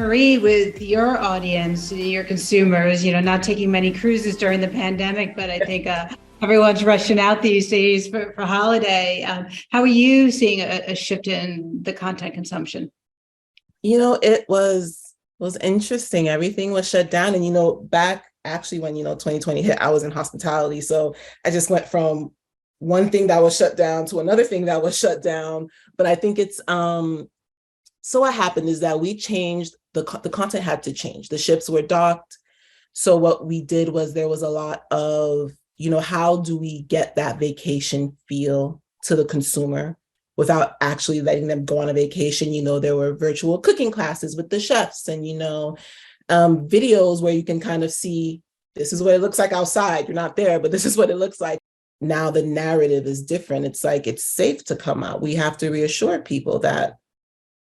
Marie, with your audience, your consumers, not taking many cruises during the pandemic, but I think everyone's rushing out these days for holiday. How are you seeing a shift in the content consumption? It was interesting. Everything was shut down. And back actually when 2020 hit, I was in hospitality. So I just went from one thing that was shut down to another thing that was shut down. But I think it's so what happened is that we changed the content had to change. The ships were docked. So what we did was there was a lot of, how do we get that vacation feel to the consumer without actually letting them go on a vacation? There were virtual cooking classes with the chefs and, videos where you can kind of see, this is what it looks like outside. You're not there, but this is what it looks like. Now the narrative is different. It's like, it's safe to come out. We have to reassure people that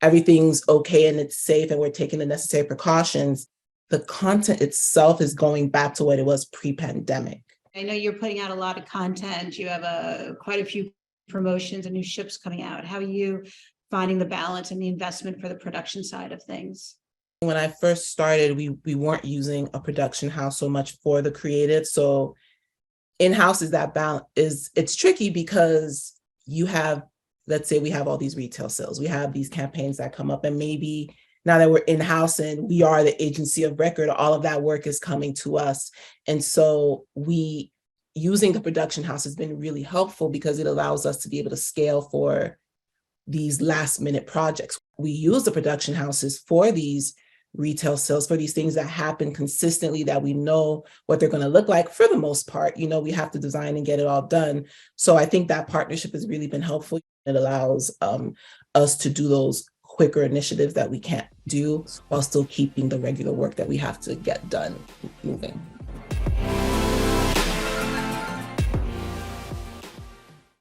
everything's okay and it's safe and we're taking the necessary precautions. The content itself is going back to what it was pre-pandemic. I know you're putting out a lot of content. You have quite a few promotions and new ships coming out. How are you finding the balance and the investment for the production side of things? When I first started, we weren't using a production house so much for the creative. So in-house is that balance it's tricky because you have, let's say we have all these retail sales, we have these campaigns that come up, and maybe now that we're in-house and we are the agency of record, all of that work is coming to us. And so using the production house has been really helpful because it allows us to be able to scale for these last minute projects. We use the production houses for these retail sales, for these things that happen consistently, that we know what they're going to look like for the most part. We have to design and get it all done. So I think that partnership has really been helpful. It allows us to do those quicker initiatives that we can't do while still keeping the regular work that we have to get done moving.